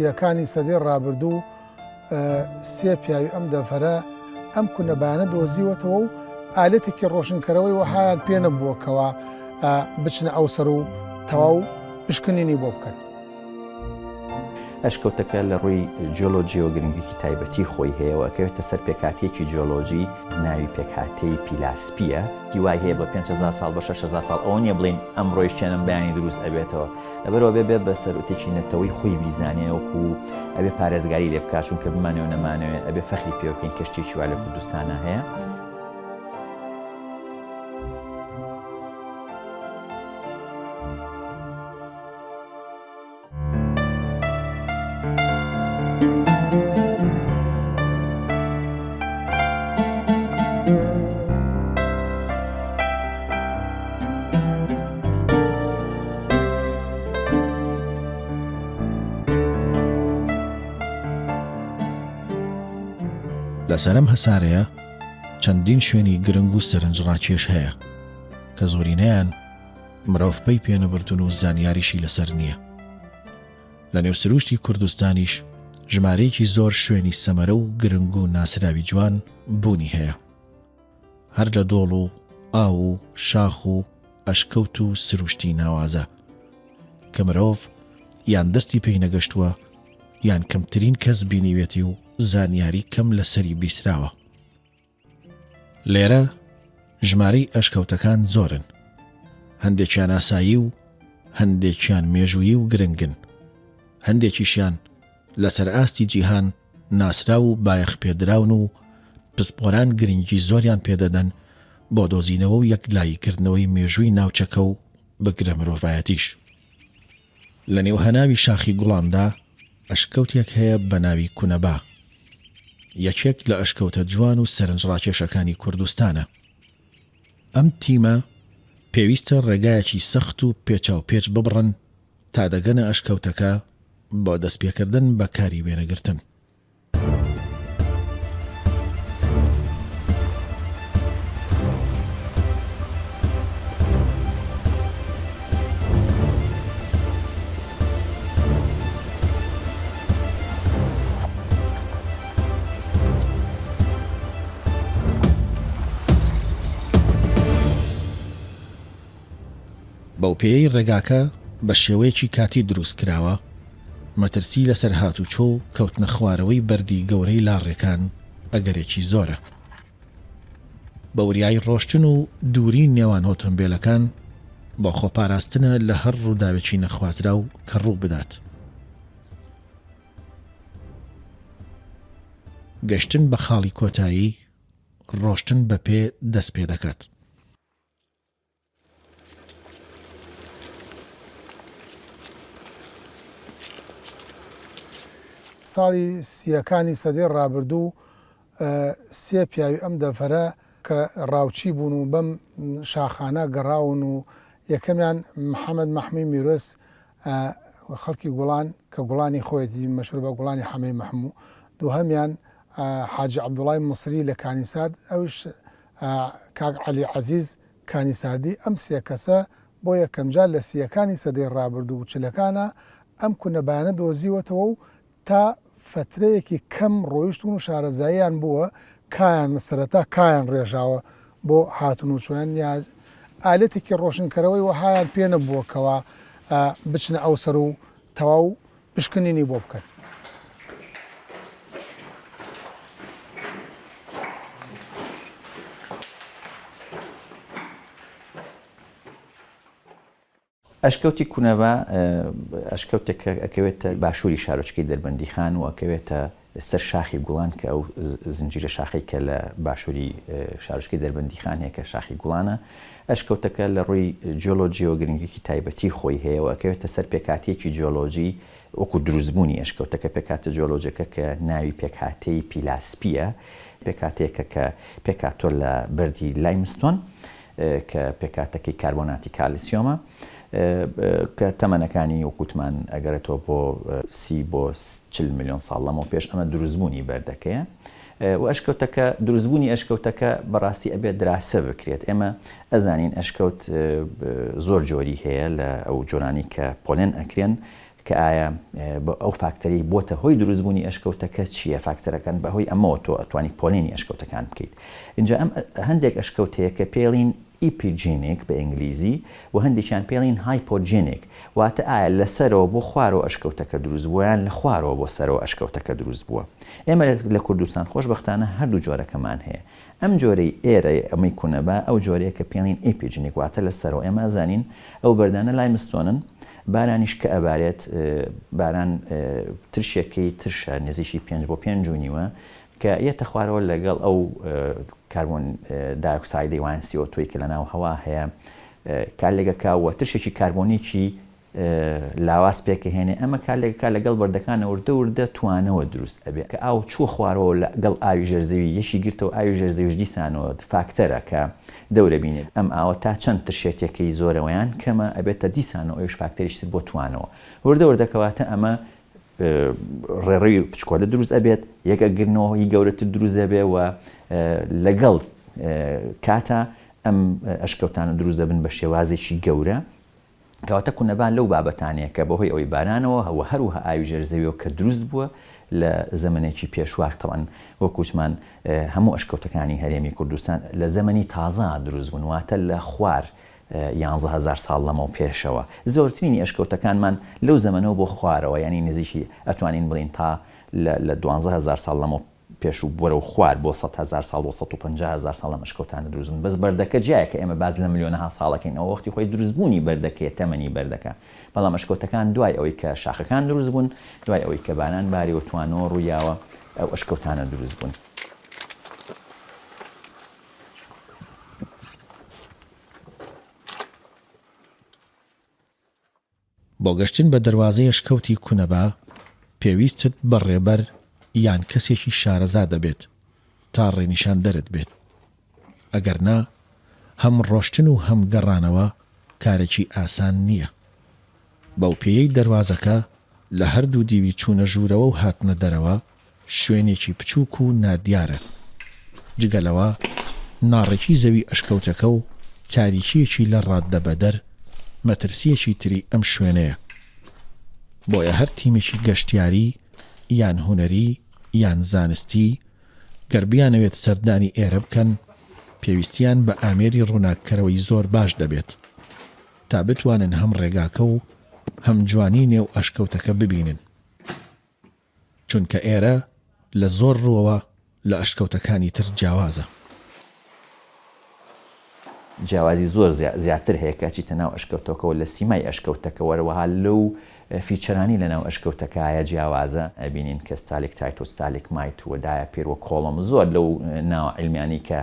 سیەکانی سەدەی ڕابردوو سێ پیاوی ئەم دەفەرە ئەم کونەبانە دۆزیوەتەوە و ئالەتێکی ڕۆشنکەرەوەی وەهایان پێ نەبووەکەوە بچنە ئەو سەر و تەواو پشکنینی بۆ بکەن. ئەشکەوتەکە لە ڕووی جیۆلۆجی و گرنگێکی تایبەتی خۆی هەیەەوە کەوێتە سەر پێکهاتێکی جیۆلۆجی ناوی پێکهاتەی پیلاسپیە دیوای هەیە بە 5,000 ساڵ بە 6,000 ساڵ ئەوە نیە بڵین ئەمڕۆیش چێنم بەیانی دروست ئەبێتەوە لەبەرەوە بێ بە سەرۆتێکی نەتەوەی خۆی بیزانێوەکو ئەبێ پارێزگاری لێ بکات چونکە بمانێ و نەمانەوێ ئەبێ فەخری پێوەکەین کەشتێکی وا لە کوردستانە هەیە. لەسەرم هەسارەیە چەندین شوێنی گرنگ و سەرنجڕاکێش هەیە کە زۆرینەیان مرۆڤ پێی پێنەبردون و زانیاریشی لەسەر نییە. لە نێوسروشتی کوردستانیش ژمارەیەکی زۆر شوێنی سەمەرە و گرنگ و ناسراوی جوان بوونی هەیە هەر لە دۆڵ و ئاو و شاخ و ئەشکەوت و سروشتی ناوازە کە مرۆڤ یان دەستی پێی نەگەشتووە یان کەمترین کەس بینیوێتی و زانیاری کەم لەسەری بیسراوە. لێرە ژمارەی ئەشکەوتەکان زۆرن، هەندێکیان ئاسایی و هەندێکیان مێژوویی و گرنگن، هەندێکیشیان لەسەر ئاستی جیهان ناسرا و بایەخ پێدراون و پسپۆران گرنگی زۆریان پێدەدەن بۆ دۆزینەوە و یەکلاییکردنەوەی مێژووی ناوچەکە و بگرە مرۆڤایەتیش. لە نێوهەناوی شاخی گوڵامدا ئەشکەوتێک هەیە بە ناوی کونەبا، یەکێک لە ئەشکەوتە جوان و سەرنجڕاکێشەکانی کوردستانە. ئەم تیمە پێویستە ڕێگایەکی سەخت و پێچاوپێچ ببڕن تا دەگەنە ئەشکەوتەکە بۆ دەستپێکردن بە کاری وێنەگرتن. بەو پێی ڕێگاکە بە شێوەیەکی کاتی دروست کراوە مەترسی لەسەر هاتوچۆ و کەوتنە خوارەوەی بەردی گەورەی لاڕێکان ئەگەرێکی زۆرە. بە وریای ڕۆشتن و دووری نێوان ئۆتۆمبیلەکان بۆ خۆپاراستنە لە هەر ڕووداوێکی نەخوازرا و کە ڕوو بدات. گەشتن بە خاڵی کۆتایی ڕۆشتن بە پێ دەست پێ دەکات. ساڵی سیەکانی سەدەی ڕابردوو سێ پیاوی ئەم دەفەرە کە ڕاوچی بوون و بەم شاخانە گەڕاون و یەکەمیان محەممەد مەحمی میرۆس خەڵکی گوڵان کە گوڵانی خۆیەتی مەشهور بە گوڵانی حەمەی مەحموو، دووهەمیان حاجی عەبدوڵای مصری لە کانیسار، ئەوش کاک عەلی عەزیز کانیساردی. ئەم سێ کەسە بۆ یەکەم جار لە سیەکانی سەدەی ڕابردوو و چلەکانە ئەم کونەبانە دۆزیوەتەوە و تا فترەیەکی کەم ڕۆیشتون و شارەزاییان بووە، کایان سەرەتا کایان ڕێژاوە بۆ هاتون و چۆیان یا ئالەتێکی ڕۆشنکەرەوەی وەهایان پێ نەبووەکەوە بچنە ئەو سەر و تەواو پشکنینی بۆ بکەن. ئەشکەوتی کونەبا ئەشکەوتێک ئەکەوێتە باشووری شارۆچکەی دەربەندی خان و ئەکەوێتە سەر شاخی گوڵان کە ئەو زنجیرە شاخی کە لە باشووری شارۆچکەی دەربەندی خان هەیە کە شاخی گوڵانە. ئەشکەوتەکە لە ڕووی جیۆلۆجی و گرنگێکی تایبەتی خۆی هەیە و ئەکەوێتە سەر پێکهاتێکی جیۆلۆجی وەکو دروستبوونی ئەشکەوتەکە پێکهاتە جیۆلۆجیەکە کە ناوی پێکهاتەی پیلاسپیە، پێکهاتەیەکە کە پێکهاتۆ لە بەردی لایمستۆن کە پێکهاتەکەی کاربۆناتی کالیسیۆمە کە تەمەنەکانی وەکوتمان ئەگەرێتەوە بۆ 30 بۆ 40 ملیۆن ساڵ لەمەوە پێش ئەمە دروستبوونی بەردەکەیە. و ئەشکەوتەکە دروستبوونی ئەشکەوتەکە بەڕاستی ئەبێت دراسە بکرێت. ئێمە ئەزانین ئەشکەوت زۆر جۆری هەیە لە ئەو جۆرانی کە پۆلێن ئەکرێن کە ئایا ئەو فاکتەری بۆتە هۆی دروستبوونی ئەشکەوتەکە چییە؟ فاکتەرەکان بەهۆی ئەمەوە تۆ ئەتوانی پۆلێنی ئەشکەوتەکان بکەیت. اینجا ئەم هەندێک ئەشکەوت هەیە کە پێڵین ئیپیجینێک بە ئینگلیزی و هەندێکیان پێڵین هایپۆجینێک، واتە ئایا لەسەرەوە بۆ خوارەوە ئەشکەوتەکە دروست بووە یان لە خوارەوە بۆ سەرەوە ئەشکەوتەکە دروست بووە. ئێمە لە کوردستان خۆشبەختانە هەردوو جۆرەکەمان هەیە. ئەم جۆرەی ئێرە ئەمەی کوونەبا ئەو جۆرەیە کە پێڵین ئیپیجینێک، واتە لەسەرەوە. ئێمە ئەزانین ئەو بەردانە لایمستۆنن، بارانیش کە ئەبارێت باران ترشێکی ترشە نزیکی 5 بۆ 5.5 کە یەتە خوارەوە لەگەڵ ئەو کاربۆن دایۆکسایدی وان CO2 کە لە ناو هەوا هەیە کارلێگەکەوە ترشێکی کاربۆنیکی لاواز پێکەهێنێ. ئەمە کارلێگەکە لەگەڵ بەردەکانە وردە توانەوە دروست ئەبێت کە ئاو چوو خوارەوە لەگەڵ ئاوی ژێرزەوی یەشی گرتەوە ئاوی ژێرزەویش دیسانەوە فاکتەرە کە دەورە بینێت. ئەم ئاوە تا چەند ترشێتێکی زۆرەوەیان کەمە ئەبێتە دیسانەوە ئەوش فاکتەریشتر بۆ توانەوە وردەکەواتە ئەمە ڕێڕەوی پچکۆلە دروست ئەبێت، یەکەگرنەوە هی گەورەتر دروست دەبێ و لەگەڵ کاتە ئەم ئەشکەوتانە دروست دەبن بە شێوازێکی گەورە کەواتە کوونەبان لەو بابەتانەیە کە بەهۆی ئەوەی بارانەوە هەوە هەروەها ئاوی ژێرزەویەوە کە دروست بووە لە زەمانێکی پێشوار. تەوان وەکوچمان هەموو ئەشکەوتەکانی هەرێمی کوردستان لە زەمەنی تازە دروست بوون، واتە لە خوار 11,000 ساڵ لەمەوە پێشەوە. زۆرترینی ئەشکەوتەکانمان لەو زەمەنەوە بۆ خوارەوە، ینی نزیکی ئەتوانین بڵین تا لە 12,000 ساڵ لەمەوە پێش و بۆرە و خوار بۆ 100,000 ساڵ بۆ 150,000 ساڵ لە ئەشکەوتانە دروستن. بەس بەردەکە جایە کە ئێمە باز لە ملیۆنەها ساڵەکەین ئەوە وەختی خۆی دروستبوونی بەردەکەیە تەمەنی بەردەکە. بەڵام ئەشکەوتەکان دوای ئەوەی کە شاخەکان دروست بوون، دوای ئەوەی کە باران باری و توانەوە ڕوویاوە، ئەو ئەشکەوتانە دروست بوون. بۆ گەشتن بە دەواازەی ئەشکەوتی کوونەبا پێویستت بە ڕێبەر یان کەسێکی شارەزا دەبێت تا ڕێنیشان دەرت بێت. ئەگەر نا هەم ڕۆشتن و هەم گەڕانەوە کارێکی ئاسان نییە. بەو پێیەی دەواازەکە لە هەردوو دیوی چوونە ژوورەوە و هاتنە دەرەوە شوێنێکی بچووک و نادیارە. جگەلەوە ناڕێکی زەوی ئەشکەوتەکە و تاریکیەکی لە ڕاددەبەدەر مەترسیەکی تری ئەم شوێنەیە. بۆیە هەر تیمێکی گەشتیاری یان هوەری یان زانستی گەربیانەوێت سەردانی ئێرە بکەن، پێویستیان بە ئامێری ڕووناککەرەوەی زۆر باش دەبێت تا بتوانن هەم ڕێگاکە و هەم جوانی نێو ئەشکەوتەکە ببینن، چونکە ئێرە لە زۆر ڕووەوە لە ئەشکەوتەکانی تر جیاوازە. جیاوازی زۆر زیاتر هەیە کە چیتە ناو ئەشکەوتەکەەوە لە سیمای ئەشکەوتەکە وەروەها لەو فیچەرانی لەناو ئەشکەوتەکەیە جیاوازە ئەبینین کە ستالێک تایت و ستالێک مایت و دایە پێوە کۆڵم زۆر لەو ناو عیلمیانی کە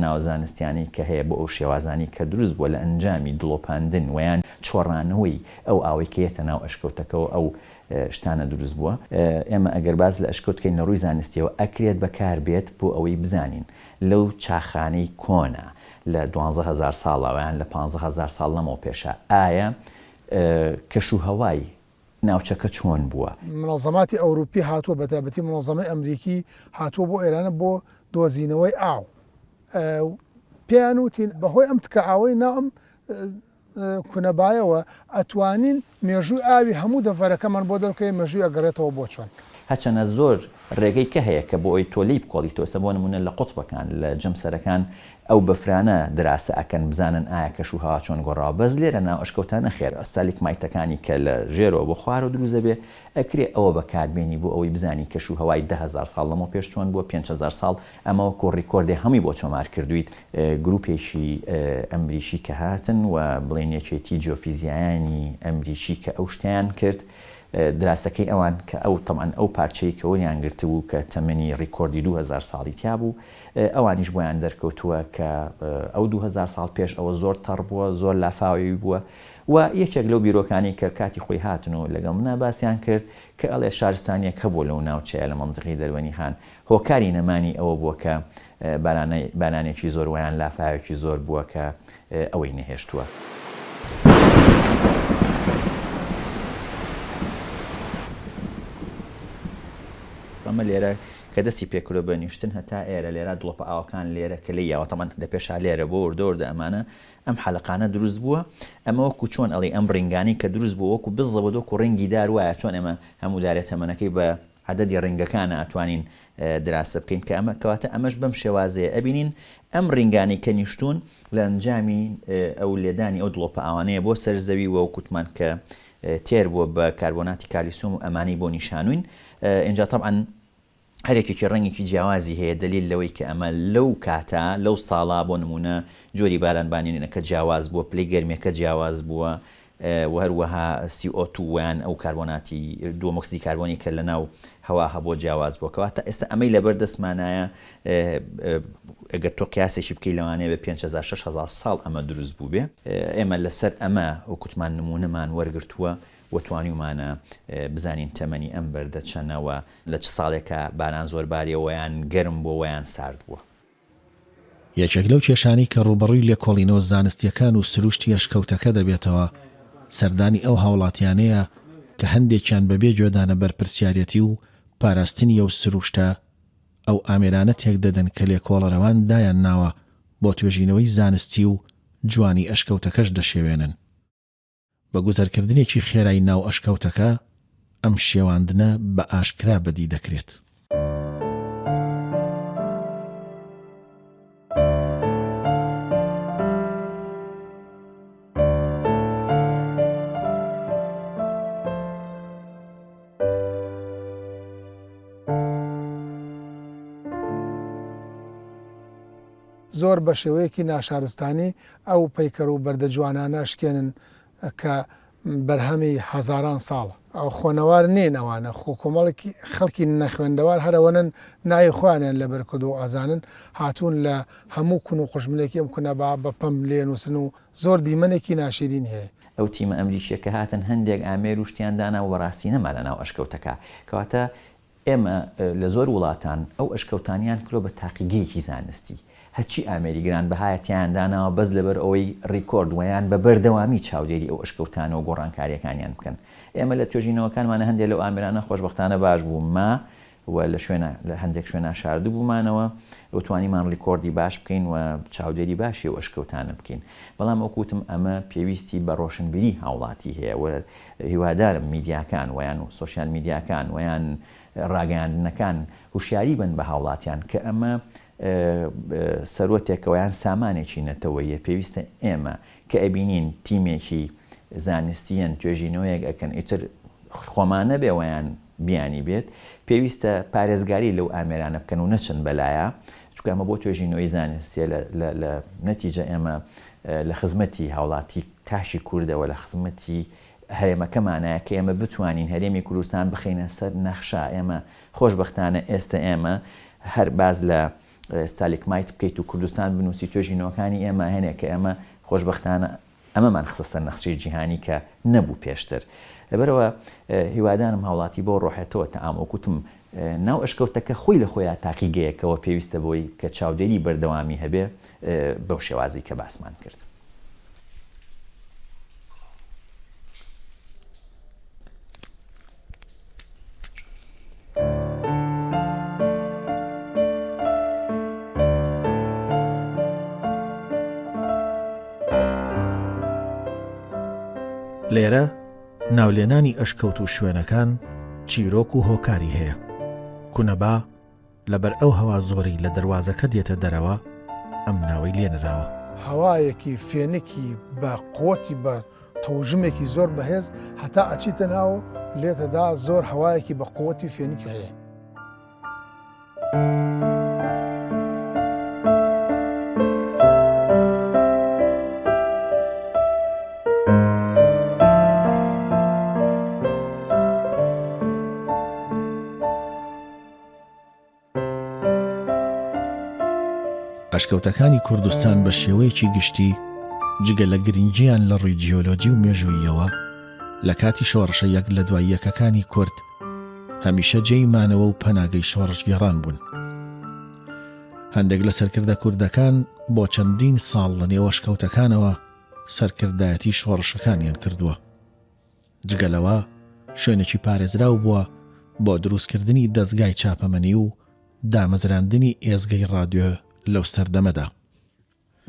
ناوزانستیانی کە هەیە بۆ ئەو شێوازانی کە دروست بووە لە ئەنجامی دڵۆپاندن ویان چۆڕانەوەی ئەو ئاوەیکەیەتە ناو ئەشکەوتەکەەوە ئەو شتانە دروست بووە. ئێمە ئەگەر باز لە ئەشکەوتکەی نەڕووی زانستیەوە ئەکرێت بەکار بێت بۆ ئەوەی بزانین لەو چاخانەی کۆنا لە 12,000 ساڵەوەیان لە 15,000 ساڵ لەمەوە پێشە ئایا کەشوهەوای ناوچەکە چۆن بووە. منەظەماتی ئەوروپی هاتووە بەتایبەتی منەظەمەی ئەمریکی هاتووە بۆ ئێرانە بۆ دۆزینەوەی ئاو. پێیان وتین بەهۆی ئەم تکە ئاوەی ناو ئەم کوونەبایەوە ئەتوانین مێژووی ئاوی هەموو دەڤەرەکەمان بۆ دەرکەی مێژووی ئەگەڕێتەوە بۆ چۆن. هەچەنە زۆر ڕێگەی کە هەیە کە بۆ ئەوی تۆلی بکۆڵیتەوە بۆ نمونە لە قوتبەکان لە جەمسەرەکان ئەو بەفرانە دراسە ئەکەن بزانن ئایا کەشوهەوا چۆن گۆڕاوە. بەس لێرە ناو ئەشکەوتانە خێر ئەستالیک مایتەکانی کە لە ژێرەوە بۆ خوار و دروست دەبێ ئەکرێ ئەوە بەکاربێنی بۆ ئەوەی بزانی کەشوهەوای 10,000 ساڵ لەمەوە پێش چۆن بووە 5,000 ساڵ. ئەمەوە کۆڕیکۆردی هەمی بۆ چۆمار کردویت گروپێکی ئەمریکی کە هاتن و بڵێنێکێتی جیۆفیزیایانی ئەمریکی کە ئەو شتیان کرد دراسەکەی ئەوان کە ئەو تەمان ئەو پارچەی کە وەریان گرتبوو کە تەمەنی ڕیکۆردی 2000 ساڵی تیا بوو ئەوانیش بۆیان دەرکەوتووە کە ئەو 2000 ساڵ پێش ئەوە زۆر تەڕ بووە زۆر لافاوی بووە و یەکێک لەو بیرۆکانی کە کاتی خۆی هاتن و لەگەڵ منە باسییان کرد کە ئەڵێ شارستانیەک هەبوو لەو ناوچەیە لە مەنتیقی دەروەنی خان هۆکاری نەمانی ئەوە بووە کە بارانێکی زۆر ویان لافاوێکی زۆر بووە کە ئەوەی نەهێشتووە. ئەمە لێرە کە دەستی پێکرۆ بەنیشتن هەتا ئێرە لێرە دڵۆپە ئاوەکان لێرە کە لە یاوەتەمان لە پێشا لێرە بۆ وردۆردە ئەمانە ئەم حەلقانە دروست بووە ئەمە وەکو چۆن ئەڵێ ئەم ڕنگانی کە دروست بوو وەکو بزەوە دۆکو ڕنگی دار وایە چۆن ئێمە هەموو دارێت هەمەنەکەی بە عدەدی ڕنگەکانە ئەتوانین دراسە بکەین کە ئەمە کەواتە ئەمەش بەم شێوازەیە ئەبینین ئەم ڕنگانی کە نیشتون لە ئەنجامی ئەو لێدانی ئەو دڵۆپە ئاوانەیە بۆ سەرزەوی وە کوتمان کە تێر بووە بە کاربۆناتی کالیسیۆم و ئەمانەی بۆ نیشانوین اینجا طبعا هەرێکێکی ڕەنگێکی جیاوازی هەیە دلیل لەوەی کە ئەمە لەو کاتە لەو ساڵا بۆ نمونە جۆری بارانبانێنەکە جیاواز بووە پلەی گەرمێکە جیاواز بووە و هەروەها CO2 ویان ئەو کاربۆناتی دووەمۆکسیدی کاربۆنی کە لە ناو هەوا هەبووە جیاواز بووە کەواتە ئێستا ئەمەی لەبەر دەستمانایە ئەگەر تۆ قیاسێکی بکەی لەوانەیە بە 5,000-6,000 ساڵ ئەمە دروست بوو بێ ئێمە لەسەر ئەمە وەکوتمان نمونەمان وەرگرتووە وەتوانیمانە بزانین تەمەنی ئەم بەردە چەنەوە لە چ ساڵێکە باران زۆر باریەوەیان گەرم بۆ ویان سارد بووە. یەکێک لەو کێشانی کە ڕوبەڕووی لێکۆڵینەوە زانستیەکان و سروشتی ئەشکەوتەکە دەبێتەوە سەردانی ئەو هاوڵاتیانەیە کە هەندێکیان بەبێ گوێدانە بەرپرسیارەتی و پاراستنی ئەو سروشتە ئەو ئامێرانە تێک دەدەن کە لێکۆڵەرەوان دایان ناوە بۆ توێژینەوەی زانستی و جوانی ئەشکەوتەکەش دەشێوێنن. بە گوزەرکردنێکی خێرایی ناو ئەشکەوتەکە ئەم شێواندنە بە ئاشکرا بەدی دەکرێت. زۆر بە شێوەیەکی ناشارستانی ئەو پەیکەر و بەردە جوانانە شکێنن کە بەرهەمی هەزاران ساڵە ئەو خۆنەوار نین ئەوانە خۆ کۆمەڵێکی خەڵکی نەخوێندەوار هەرەوەنن ناوی خۆیانیان لەبەر کردو و ئازانن هاتوون لە هەموو کون و قژملێکی ئەم کونە بە پەم لێنووسن و زۆر دیمەنێکی ناشرین هەیە. ئەو تیمە ئەمریکیە کە هاتن هەندێک ئامێر و شتیاندانا و ڕاستی نەما لە ناو ئەشکەوتەکە کەواتە ئێمە لە زۆر وڵاتان ئەو ئەشکەوتانیان کرۆ بە تاقیگەیەکی زانستی هەچی ئامێری گران بەهایەتیاندانەوە بەس لەبەر ئەوەی ڕیکۆرد ویان بە بەردەوامی چاودێری ئەو ئەشکەوتانە و گۆڕانکاریەکانیان بکەن. ئێمە لە توێژینەوەکانمانە هەندێک لەو ئامێرانە خۆشبەختانە باش بوومە و لە هەندێک شوێنە شاردوو بوومانەوە وتوانیمان ڕیکۆردی باش بکەین و چاودێری باشی و ئەشکەوتانە بکەین. بەڵام ئەوکوتم ئەمە پێویستی بە ڕۆشنبیری هاوڵاتی هەیە و هیوادارم میدیاکان ویان و سۆشیال میدیاکان ویان ڕاگەیاندنەکان هوشیاری بن بە هاوڵاتیان کە ئەمە سەرۆتێکەوەیان سامانێکی نەتەوەیە پێویستە ئێمە کە ئەبینین تیمێکی زانستیەن توێژینەوەیەک ئەکەن ئیتر خۆمانە بێوەیان بیانی بێت پێویستە پارێزگاری لەو ئامێرانە بکەن و نەچن بەلایە چونکە ئەمە بۆ توێژینەوەی زانستیە لە نەتیجە ئێمە لە خزمەتی هاوڵاتی تاشی کوردەوە لە خزمەتی هەرێمەکەمانایە کە ئێمە بتوانین هەرێمی کوردستان بخینە سەر نەخشا ئێمە خۆشبەختانە ئێستا ئێمە هەر باز لە ستالیکمایت بکەیت و کوردستان بنووسی توێژینەوەکانی ئێمە هەنێک کە ئێمە خۆشبەختانە ئەمەمان خستە سەر نەخشەی جیهانی کە نەبوو پێشتر. لەبەرەوە هیوادارم هاوڵاتی بۆ ڕۆحێتەوە تەعامۆکوتم ناو ئەشکەوتەکە خۆی لە خۆیان تاقیگەیەکەوە پێویستە بۆی کە چاودێری بەردەوامی هەبێ بەو شێوازی کە باسمان کرد. لێرە ناولێنانی ئەشکەوت و شوێنەکان چیرۆک و هۆکاری هەیە. کونەبا لەبەر ئەو هەوا زۆری لە دەواازەکە دێتە دەرەوە ئەم ناوەی لێنراوە. هەوایەکی فێنێکی بە قوتی بە تەوژمێکی زۆر بەهێز هەتا ئەچیتە ناو لێتەدا زۆر هەوایەکی بە قوتی فێنێکی هەیە. ئەشکەوتەکانی کوردستان بە شێوەیەکی گشتی جگە لە گرنگیان لە ڕووی جیۆلۆجی و مێژوویەوە لە کاتی شۆڕشە یەک لە دوای یەکەکانی کورد هەمیشە جێی مانەوە و پەناگەی شۆڕشگێڕان بوون. هەندێک لە سەرکردە کوردەکان بۆ چەندین ساڵ لە نێوە ئەشکەوتەکانەوە سەرکردایەتی شۆڕشەکانیان کردووە. جگەلەوە شوێنێکی پارێزراو بووە بۆ دروستکردنی دەستگای چاپەمەنی و دامەزراندنی ئێزگەی ڕادیۆ لەو سەردەمەدا.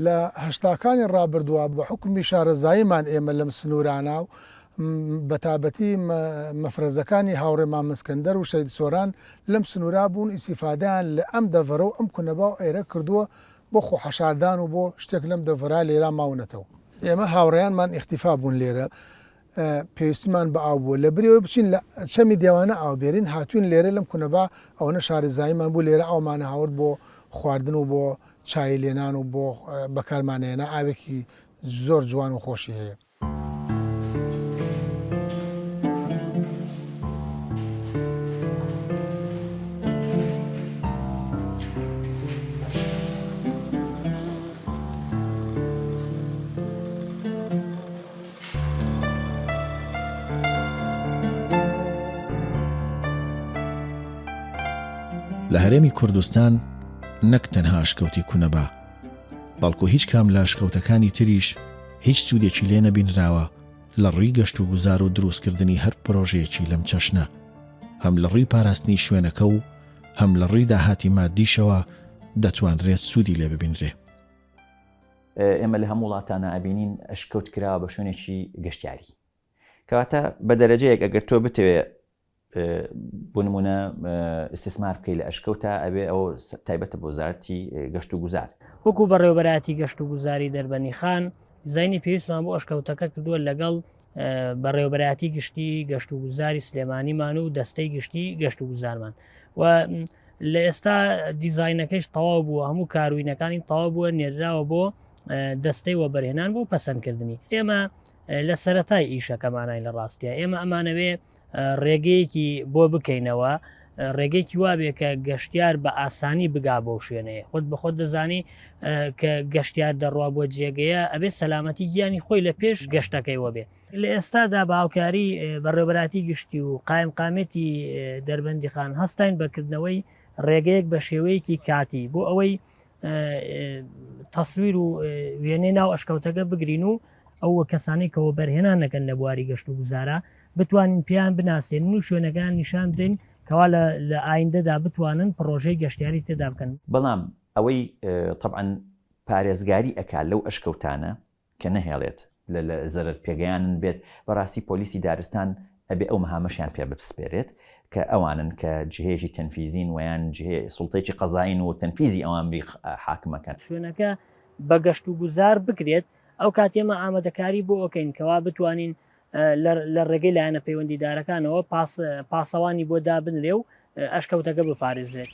لە هەشتاکانی ڕابردووە بە حکمی شارەزاییمان ئێمە لەم سنوورانە و بەتابەتی مەفرەزەکانی هاوڕێمان مسکەندەر و شەید سۆران لەم سنوورا بوون ئیسیفادەیان لە ئەم دەڤەرە و ئەم کونەبا و ئێرە کردووە بۆ خۆحەشاردان و بۆ شتێک لەم دەڤەرا لێرا ماونەتەوە. ئێمە هاوڕێیانمان ئیختیفا بوون لێرە پێویستیمان بە ئاو بووە لە بریەوە بچین لە چەمی دیوانە ئاوبێرین هاتوین لێرە لەم کونەبا ئەوەنە شارەزاییمان بوو لێرە ئەومانە هاورد بۆ خواردن و بۆ چای لێنان و بۆ بەکارمانێنە ئاوێکی زۆر جوان و خۆشی هەیە. لە هەرێمی کوردستان نەک تەنها ئەشکەوتی کونەبا، بەڵکو هیچ کام لە ئەشکەوتەکانی تریش هیچ سوودێکی لێ نەبینراوە لە ڕووی گەشت و گوزار و دروستکردنی هەر پرۆژەیەکی لەم چەشنە، هەم لە ڕووی پاراستنی شوێنەکە و هەم لە ڕووی داهاتی مادیشەوە دەتوانرێت سوودی لێ ببینرێ. ئێمە لە هەموو وڵاتانە ئەبینین ئەشکەوت کراوە بە شوێنێکی گەشتیاری، کەواتە بە دەرەجەیەک ئەگەر تۆ بتەوێت بۆ نمونە استثمار بکەی لە ئەشکەوتە ئەبێ ئەو تایبەتە بۆ وەزارەتی گەشت و گوزار. وەکو بەڕێوەبەراتی گەشت و گوزاری دەربەنی خان دیزاینی پێویستمان بۆ ئەشکەوتەکە کردووە لەگەڵ بەڕێوەبەراتی گشتی گەشت و گوزاری سلێمانیمان و دەستەی گشتی گەشت و گوزارمان و لە ئێستا دیزاینەکەش تەواو بووە، هەموو کاروینەکانی تەواو بووە، نێراوە بۆ دەستەی وەبەرهێنان بۆ پەسەندکردنی. ئێمە لە سەرەتای ئیشەکەمانای لە ڕاستیە ئێمە ئەمانەوێ ڕێگەیەکی بۆ بکەینەوە، ڕێگەیەکی وابێ کە گەشتیار بە ئاسانی بگا بۆ شوێنەیە. خۆت بە خۆت دەزانی کە گەشتیار دەڕوا بۆ جێگەیە ئەبێ سەلامەتی گیانی خۆی لە پێش گەشتەکەی وەبێ. لە ئێستادا باوکاری بەڕێوەبەراتی گشتی و قایمقامێتی دەربەندی خان هەستین بەکردنەوەی ڕێگەیەک بە شێوەیەکی کاتی بۆ ئەوەی تەسویر و وێنەی ناو ئەشکەوتەکە بگرین و ئەو کەسانی کەەوە بەرهێنان نەکەن لە بواری گەشت و گوزارە بتوانین پێیان بناسێن و شوێنەکان نیشان بدەین کەوا لە ئایندەدا بتوانن پرۆژەی گەشتیاری تێدا بکەن. بەڵام ئەوەی طبعاً پارێزگاری ئەکات لەو ئەشکەوتانە کە نەهێڵێت لە زەرەر پێگەیانن بێت بەڕاستی پۆلیسی دارستان ئەبێ ئەو مەهامەشیان پێ بپسپێرێت کە ئەوانن کە جهێژی تەنفیزین ویان سوڵتەیەکی قەزاین و تەنفیزی ئەوامری حاکمەکەن. شوێنەکە بە گەشت و گوزار بکرێت ئەو کاتێمە ئامادەکاری بۆ ئۆکەین کەوا بتوانین لە ڕێگەی لایەنە پەیوەندیدارەکانەوە پاسەوانی بۆ دابنرێ و ئەشکەوتەکە بپارێزرێت.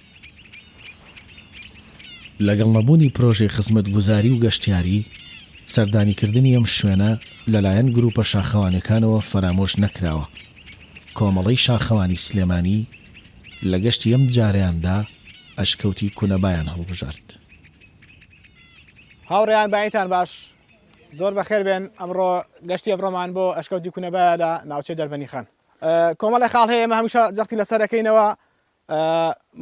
لەگەڵ نەبوونی پرۆژەی خزمەت گوزاری و گەشتیاری سەردانیکردنی ئەم شوێنە لەلایەن گروپە شاخەوانەکانەوە فەرامۆش نەکراوە. کۆمەڵەی شاخەوانی سلێمانی لە گەشتی ئەم جارەیاندا ئەشکەوتی کونەبایان هەڵبژارد. هاوڕێیان باەتان باش، زۆر بەخێر بێن. ئەمڕۆ گەشتی ئەمڕۆمان بۆ ئەشکەوتی کونەبایەدا ناوچەی دەربەنی خان. کۆمەڵی خاڵ هەیە ئێمە هەمیشە جەختی لەسەرەکەینەوە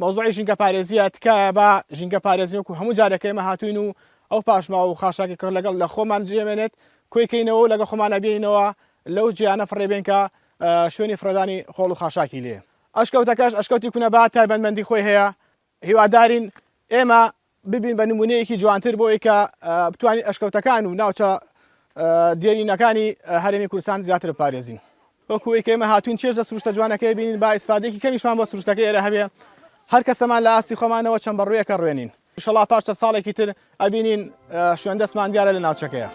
مۆزوعی ژینگە پارێزیە تکایە بە ژینگە پارێزی وەکو هەموو جارێکە ئێمە هاتوین و ئەو پاشما و خاشاکی کڕ لەگەڵ لە خۆمان جێمێنێت کۆیکەینەوە لەگە خۆمانە بێنەوە لەو جیانە فڕێبێن کە شوێنی فرەدانی خۆڵ و خاشاکی لێ. ئەشکەوتەکەش ئەشکەوتی کونەبا تایبەتمەندی خۆی هەیە. هیوادارین ئێمە ببین بە نمونەیەکی جوانتر بۆ ئەوەی کە بتوانین ئەشکەوتەکان و ناوچە دیێرینەکانی هەرێمی کوردستان زیاتر پارێزین. وەکو ئەوەی کە ئێمە هاتوین چێژ لە سروشتە جوانەکەی بینین با ئیسفادەیەکی کەمیشمان بۆ سروشتەکەی ئێرە هەبێ هەر کەسەمان لە ئاستی خۆمانەوە چەند بەڕوویەکە ڕوێنین. ئینشەڵڵا پاش چەند ساڵێکی تر ئەبینین شوێن دەستمان دیارە لە ناوچەکەیە.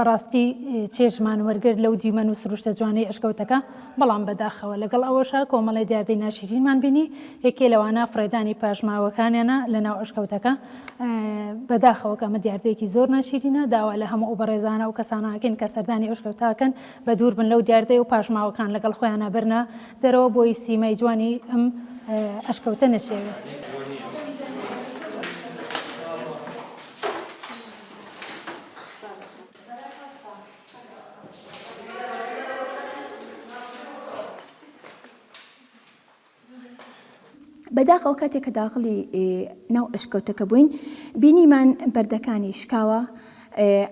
بەڕاستی چێژمان وەرگرت لەو دیمەن و سروشتە جوانەی ئەشکەوتەکە بەڵام بەداخەوە لەگەڵ ئەوەشە کۆمەڵی دیاردەی ناشرینمان بینی یەکێ لەوانە فڕێدانی پاژماوەکانیانە لەناو ئەشکەوتەکە بەداخەوە کە ئەمە دیاردەیەکی زۆر ناشرینە داوا لە هەموو ئەو بەڕێزانە و کەساناکەن کە سەردانی ئەشکەوتاکەن بە دوور بن لەو دیاردەی و پاژماوەکان لەگەڵ خۆیانە برنە دەرەوە بۆی سیمای جوانی ئەم ئەشکەوتە نەشێوێ. بەداخەوە کاتێک کە داخڵی ناو ئەشکەوتەکە بووین بینیمان بەردەکانی شکاوە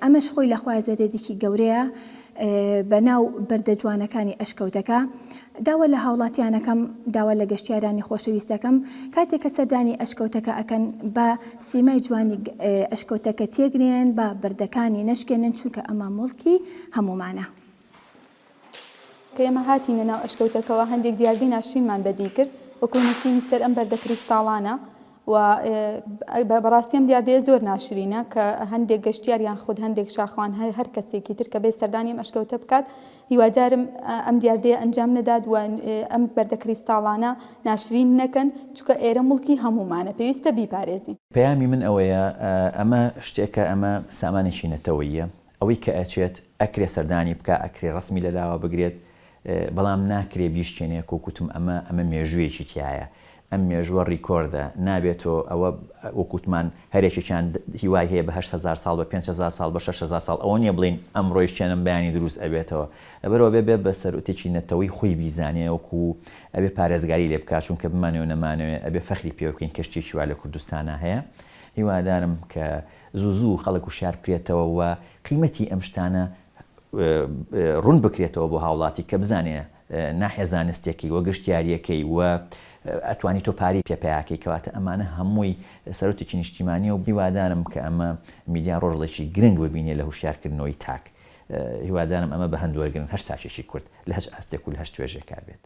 ئەمەش خۆی لە خوازەرێکی گەورەیە بە ناو بەردە جوانەکانی ئەشکەوتەکە داوە لە هاوڵاتیانەکەم داوا لە گەشتیارانی خۆشەویستەکەم کاتێک کە سەردانی ئەشکەوتەکە ئەکەن بە سیمای جوانی ئەشکەوتەکە تێگرێن بە بەردەکانی نەشکێنن چونکە ئەمە مڵکی هەمومانە. کە ئێمە هاتینە ناو ئەشکەوتەکەەوە هەندێک دیاردەی ناشرینمان بەدی کرد وەکو نووسینی سەر ئەم بەردە کریستاڵانە و بەڕاستی ئەم دیاردەیە زۆر ناشرینە کە هەندێک گەشتیاریان خود هەندێک شاخوان هەر کەسێکی تر کە بێ سەردانی ئەم ئەشکەوتە بکات هیوادارم ئەم دیاردەیە ئەنجام نەدات و ئەم بەردە کریستاڵانە ناشرین نەکەن چونکە ئێرە مڵکی هەمومانە پێویستە بیپارێزین. پەیامی من ئەوەیە ئەمە شتێکە ئەمە سامانێکی نەتەوەییە ئەوەی کە ئەچێت ئەکرێ سەردانی بکە ئەکرێ ڕسمی لەلاوە بگرێت بەڵام ناکرێ بیشتێنێ کۆکوتم ئەمە مێژوویەکی تایە ئەم مێژووە ڕیکۆردە نابێتەوە ئەوە وەکوتمان هەرێکێکیان هیوای هەیە بە 8,000 ساڵ بە 5,000 ساڵ بە 6,000 ساڵ ئەوە نییە بڵین ئەمڕۆی شتێنم بەیانی دروست ئەبێتەوە ئەبەرەوە بێ بە سەرۆتێکی نەتەوەی خۆی بیزانێ وەکو ئەبێ پارێزگاری لێ بکات چونکە بمانەوە نەمانەوێ ئەبێ فەخری پێ بکەین کەشتێکی وا لە کوردستانە هەیە هیوادارم کە زوو خەڵک و شار بکرێتەوە و قیمەتی ئەم شتانە ڕوون بکرێتەوە بۆ هاوڵاتی کە بزانێ ناحیە زانستێکی وە گەشتیاریەکەی وە ئەتوانی تۆ پاری پێپیاکەی کەواتە ئەمانە هەمووی سەرۆتێکی نیشتیمانی و هیوادارم کە ئەمە میدیا ڕۆژڵێکی گرنگ ببینێ لە هوشیارکردنەوەی تاک هیوادارم ئەمە بە هەندوەرگرن هەر تاچێکی کورد لە هەش ئاستێک و لە هەش توێژێکا بێت.